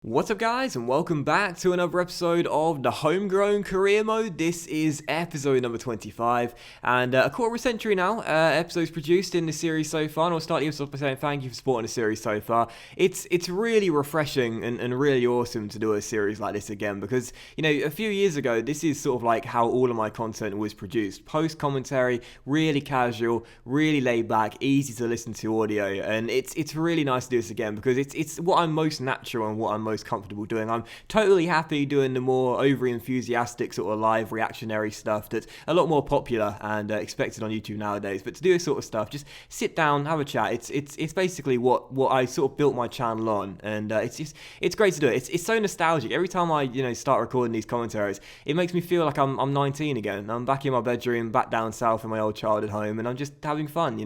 What's up guys, and welcome back to another episode of the Homegrown Career Mode. This is episode number 25, and a quarter of a century now, episodes produced in the series so far, and I'll start the episode by saying thank you for supporting the series so far. It's really refreshing and really awesome to do a series like this again, because, you know, a few years ago, this is sort of like how all of my content was produced. Post-commentary, really casual, really laid back, easy to listen to audio, and it's really nice to do this again, because it's what I'm most natural and what I'm most comfortable doing. I'm totally happy doing the more overly enthusiastic sort of live reactionary stuff that's a lot more popular and expected on YouTube nowadays. But to do this sort of stuff, just sit down, have a chat. It's basically what I sort of built my channel on, and it's great to do it. It's so nostalgic. Every time I start recording these commentaries, it makes me feel like I'm 19 again. I'm back in my bedroom, back down south in my old childhood home, and I'm just having fun.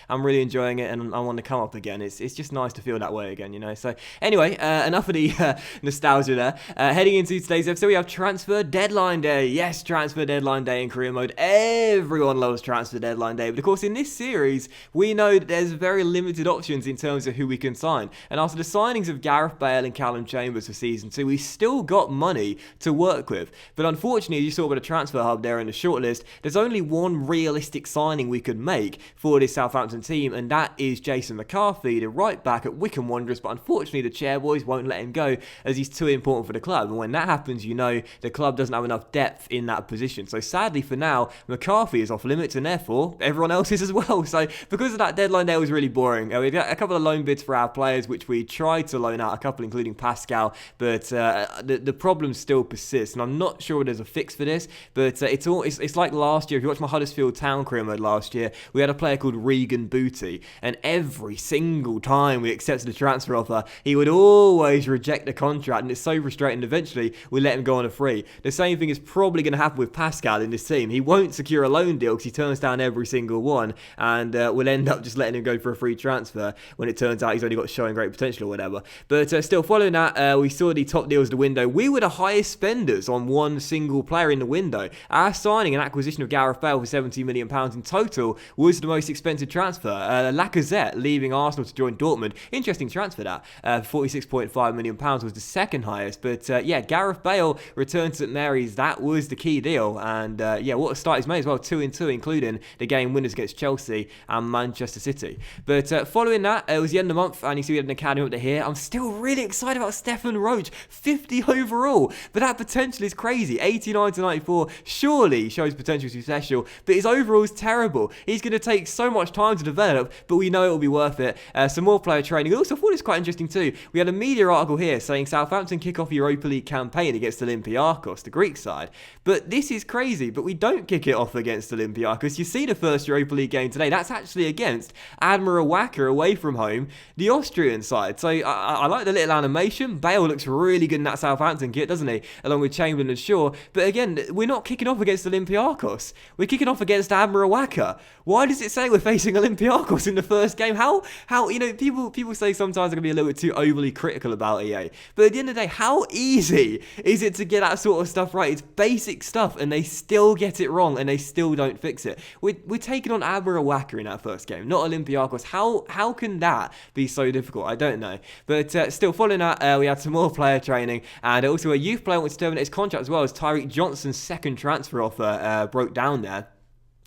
I'm really enjoying it, and I want to come up again. It's just nice to feel that way again. So anyway, enough of the nostalgia there. Heading into today's episode, we have Transfer Deadline Day. Yes, Transfer Deadline Day in career mode. Everyone loves Transfer Deadline Day, but of course in this series, we know that there's very limited options in terms of who we can sign. And after the signings of Gareth Bale and Callum Chambers for Season 2, we still got money to work with. But unfortunately, as you saw by the Transfer Hub there in the shortlist, there's only one realistic signing we could make for this Southampton team, and that is Jason McCarthy, the right back at Wycombe Wanderers. But unfortunately, the chairboys won't let him go, as he's too important for the club. And when that happens, the club doesn't have enough depth in that position. So sadly for now, McCarthy is off limits, and therefore everyone else is as well. So because of that, deadline day was really boring. We got a couple of loan bids for our players, which we tried to loan out, a couple including Pascal, but the problem still persists, and I'm not sure there's a fix for this. But it's like last year. If you watched my Huddersfield Town career mode last year, we had a player called Regan Booty, and every single time we accepted a transfer offer, he would always reject the contract, and it's so frustrating. Eventually we let him go on a free. The same thing is probably going to happen with Pascal in this team. He won't secure a loan deal because he turns down every single one, and we'll end up just letting him go for a free transfer when it turns out he's only got showing great potential or whatever. But still, following that, we saw the top deals of the window. We were the highest spenders on one single player in the window. Our signing and acquisition of Gareth Bale for £70 million in total was the most expensive transfer. Lacazette leaving Arsenal to join Dortmund. Interesting transfer that. £46.5 million was the second highest. But Gareth Bale returned to St Mary's. That was the key deal. And what a start he's made as well. 2-2, including the game winners against Chelsea and Manchester City. But following that, it was the end of the month, and you see we had an academy up to here. I'm still really excited about Stefan Roach. 50 overall. But that potential is crazy. 89 to 94 surely shows potential to be special. But his overall is terrible. He's going to take so much time to develop, but we know it will be worth it. Some more player training. Also, I thought it was quite interesting too. We had a media article here saying Southampton kick off Europa League campaign against Olympiacos, the Greek side. But this is crazy, but we don't kick it off against Olympiacos. You see the first Europa League game today. That's actually against Admira Wacker away from home, the Austrian side. So I like the little animation. Bale looks really good in that Southampton kit, doesn't he? Along with Chamberlain and Shaw. But again, we're not kicking off against Olympiacos. We're kicking off against Admira Wacker. Why does it say we're facing Olympiacos in the first game? How people say sometimes I can be a little bit too overly critical about EA. But at the end of the day, how easy is it to get that sort of stuff right? It's basic stuff, and they still get it wrong, and they still don't fix it. We're taking on Admira Wacker in our first game, not Olympiacos. How can that be so difficult? I don't know. But still, following that, we had some more player training, and also a youth player wanted to terminate his contract as well, as Tyreek Johnson's second transfer offer broke down there.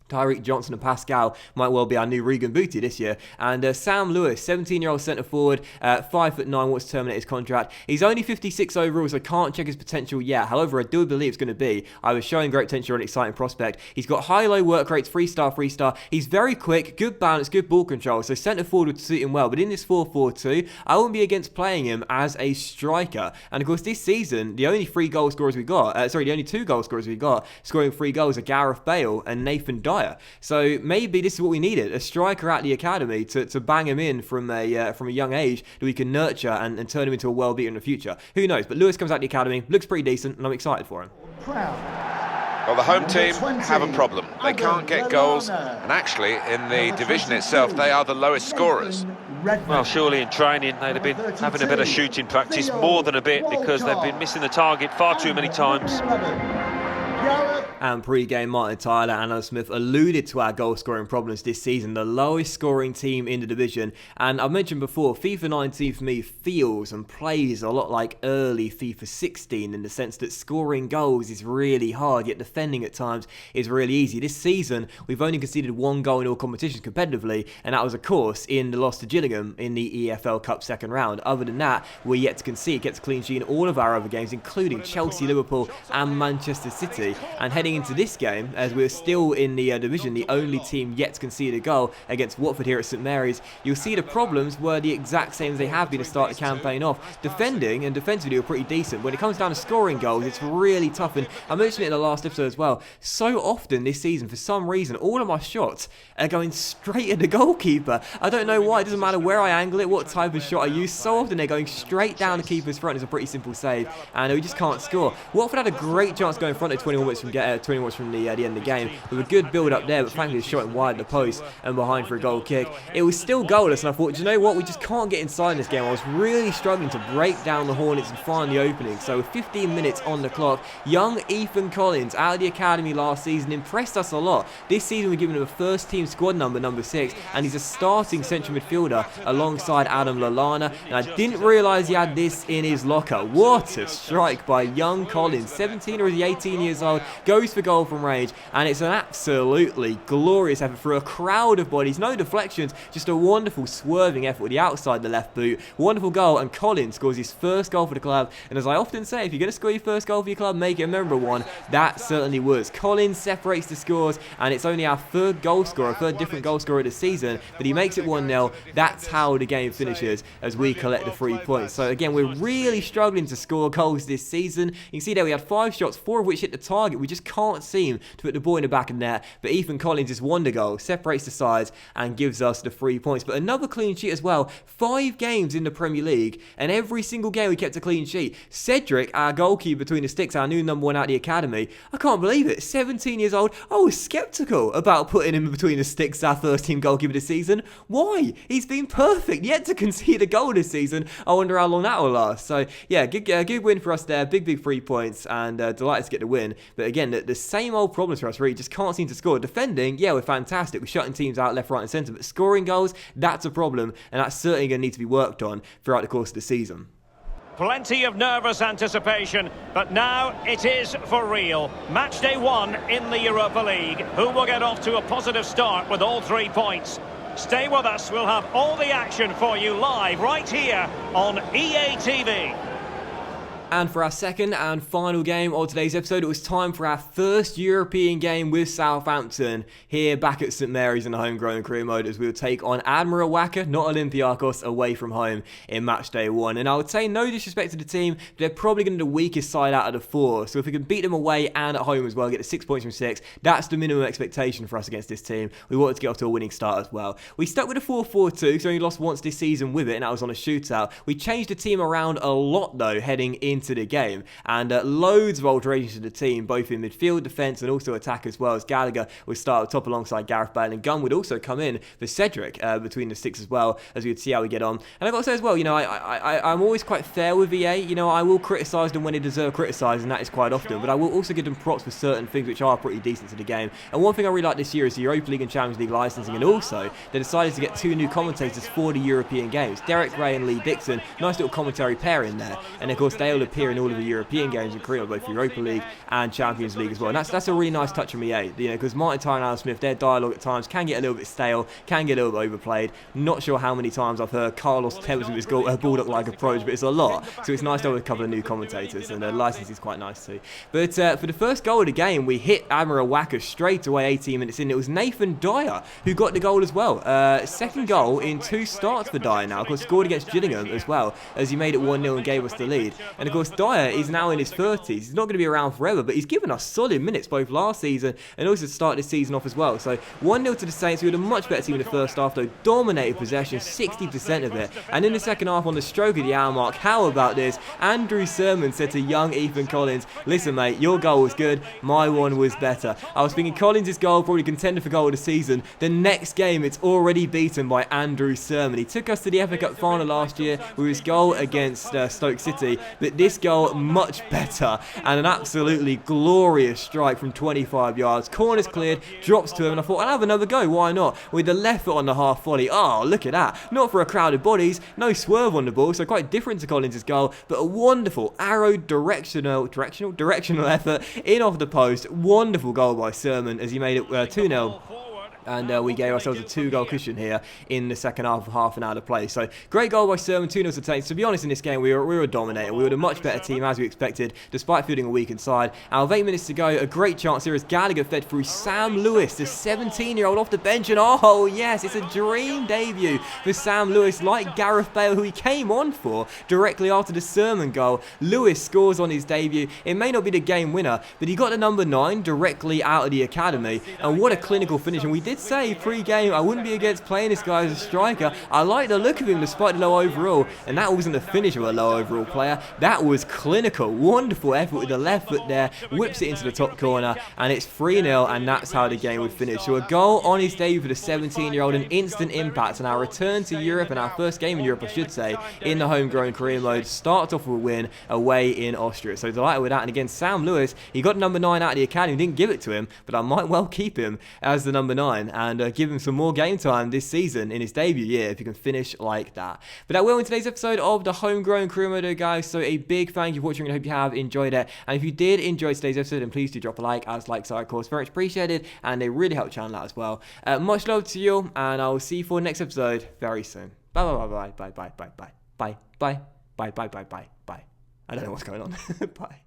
Tyreek Johnson and Pascal might well be our new Regan Booty this year. And Sam Lewis, 17-year-old centre forward, 5'9", wants to terminate his contract. He's only 56 overall, so I can't check his potential yet. However, I do believe it's going to be. I was showing great potential and exciting prospect. He's got high-low work rates, 3-star. He's very quick, good balance, good ball control, so centre forward would suit him well. But in this 4-4-2, I wouldn't be against playing him as a striker. And of course, this season, the only two goal scorers we got, scoring 3 goals, are Gareth Bale and Nathan Dyer. So maybe this is what we needed, a striker at the academy to bang him in from a young age that we can nurture and turn him into a world beater in the future. Who knows? But Lewis comes out the academy, looks pretty decent, and I'm excited for him. Well, the home team have a problem. They can't get goals, and actually, in the division itself, they are the lowest scorers. Well, surely in training they'd have been having a bit of shooting practice, more than a bit, because they've been missing the target far too many times. And pre-game, Martin Tyler and Alan Smith alluded to our goal-scoring problems this season, the lowest scoring team in the division. And I mentioned before, FIFA 19 for me feels and plays a lot like early FIFA 16 in the sense that scoring goals is really hard, yet defending at times is really easy. This season, we've only conceded 1 goal in all competitions competitively, and that was, of course, in the loss to Gillingham in the EFL Cup second round. Other than that, we're yet to concede, gets a clean sheet in all of our other games, including Chelsea, Liverpool, and Manchester City. And heading into this game, as we're still in the division, the only team yet to concede a goal against Watford here at St Mary's, you'll see the problems were the exact same as they have been to start the campaign off. Defending and defensively are pretty decent. When it comes down to scoring goals, it's really tough. And I mentioned it in the last episode as well. So often this season, for some reason, all of my shots are going straight at the goalkeeper. I don't know why. It doesn't matter where I angle it, what type of shot I use. So often they're going straight down the keeper's front. It's a pretty simple save, and we just can't score. Watford had a great chance going in front at 21 minutes from the end of the game, with a good build up there, but frankly it's shot wide of the post and behind for a goal kick. It was still goalless, and I thought, do you know what, we just can't get inside in this game. I was really struggling to break down the Hornets and find the opening. So with 15 minutes on the clock, young Ethan Collins out of the academy last season impressed us a lot. This season we're giving him a first team squad number 6, and he's a starting central midfielder alongside Adam Lallana, and I didn't realise he had this in his locker. What a strike by young Collins, 17 or is he 18 years old, goes for goal from range, and it's an absolutely glorious effort through a crowd of bodies, no deflections, just a wonderful swerving effort with the outside the left boot, wonderful goal, and Collins scores his first goal for the club. And as I often say, if you're going to score your first goal for your club, make it a memorable one. That certainly was. Collins separates the scores, and it's only our third different goal scorer this season, but he makes it 1-0. That's how the game finishes as we collect the 3 points. So again, we're really struggling to score goals this season. You can see there we had 5 shots, 4 of which hit the target. We just can't seem to put the ball in the back of the net, but Ethan Collins' wonder goal separates the sides and gives us the 3 points. But another clean sheet as well. 5 games in the Premier League, and every single game we kept a clean sheet. Cedric, our goalkeeper between the sticks, our new number 1 out of the academy, I can't believe it, 17 years old. I was sceptical about putting him between the sticks, our first team goalkeeper this season. Why? He's been perfect, yet to concede a goal this season. I wonder how long that will last. So yeah, good win for us there, big 3 points, and delighted to get the win. But again, the same old problems for us, really, just can't seem to score. Defending, yeah, we're fantastic, we're shutting teams out left, right and centre, but scoring goals, that's a problem, and that's certainly going to need to be worked on throughout the course of the season. Plenty of nervous anticipation, but now it is for real. Match day 1 in the Europa League. Who will get off to a positive start with all 3 points? Stay with us, we'll have all the action for you live right here on EA TV. And for our second and final game of today's episode, it was time for our first European game with Southampton here back at St Mary's in the Homegrown career mode, as we will take on Admira Wacker, not Olympiacos, away from home in match day 1. And I would say no disrespect to the team, but they're probably going to be the weakest side out of the 4. So if we can beat them away and at home as well, get the 6 points from 6, that's the minimum expectation for us against this team. We wanted to get off to a winning start as well. We stuck with a 4-4-2 because we only lost once this season with it, and that was on a shootout. We changed the team around a lot though heading into the game, and loads of alterations to the team, both in midfield, defence and also attack as well, as Gallagher would start up top alongside Gareth Bale, and Gunn would also come in for Cedric between the sticks as well, as we would see how we get on. And I've got to say as well, you know, I'm always quite fair with VA. You know, I will criticise them when they deserve criticising, and that is quite often, but I will also give them props for certain things which are pretty decent to the game. And one thing I really like this year is the Europa League and Champions League licensing, and also they decided to get 2 new commentators for the European games, Derek Ray and Lee Dixon. Nice little commentary pair in there, and of course they will appear in all of the European games in Korea, both Europa League and Champions League as well. And that's a really nice touch from EA, you know, because Martin Tyler and Alan Smith, their dialogue at times can get a little bit stale, can get a little bit overplayed. Not sure how many times I've heard Carlos Tevez with his bulldog-like approach, but it's a lot. So it's nice to have a couple of new commentators, and the licensing is quite nice too. But for the first goal of the game, we hit Admira Wacker straight away 18 minutes in. It was Nathan Dyer who got the goal as well. Second goal in 2 starts for Dyer now. Of course, scored against Gillingham as well, as he made it 1-0 and gave us the lead. And of course, Dyer is now in his 30s. He's not going to be around forever, but he's given us solid minutes both last season and also to start this season off as well. So 1-0 to the Saints. We had a much better team in the first half, though. Dominated possession, 60% of it. And in the second half, on the stroke of the hour mark, how about this? Andrew Sermon said to young Ethan Collins, listen mate, your goal was good, my one was better. I was thinking Collins' goal probably contender for goal of the season. The next game, it's already beaten by Andrew Sermon. He took us to the FA Cup final last year with his goal against Stoke City, but This goal, much better, and an absolutely glorious strike from 25 yards. Corner's cleared, drops to him, and I thought, I'll have another go, why not? With the left foot on the half volley. Oh, look at that. Not for a crowded bodies, no swerve on the ball, so quite different to Collins' goal, but a wonderful arrow directional effort in off the post. Wonderful goal by Sermon as he made it 2-0. And we gave ourselves a 2-goal cushion here in the second half of half an hour to play. So, great goal by Sermon, 2-0 to Taints. To be honest, in this game, we were dominating. We were a much better team, as we expected, despite fielding a weakened side. And with 8 minutes to go, a great chance here as Gallagher fed through Sam Lewis, the 17-year-old off the bench. And oh, yes, it's a dream debut for Sam Lewis, like Gareth Bale, who he came on for directly after the Sermon goal. Lewis scores on his debut. It may not be the game winner, but he got the number 9 directly out of the academy. And what a clinical finish. And we did say pre-game I wouldn't be against playing this guy as a striker. I like the look of him despite the low overall, and that wasn't the finish of a low overall player. That was clinical. Wonderful effort with the left foot there, whips it into the top corner, and it's 3-0, and that's how the game would finish. So a goal on his debut for the 17-year-old, an instant impact, and our return to Europe, and our first game in Europe I should say, in the homegrown career mode, starts off with a win away in Austria. So delighted with that. And again, Sam Lewis, he got number 9 out of the academy, didn't give it to him, but I might well keep him as the number 9 and give him some more game time this season in his debut year if he can finish like that. But that will in today's episode of the Homegrown Career Mode, guys. So a big thank you for watching, and I hope you have enjoyed it. And if you did enjoy today's episode, then please do drop a like, as likes are of course very much appreciated, and they really help the channel out as well. Much love to you, and I will see you for the next episode very soon. Bye bye bye bye bye bye bye bye bye bye bye bye bye bye bye bye. I don't know what's going on. Bye.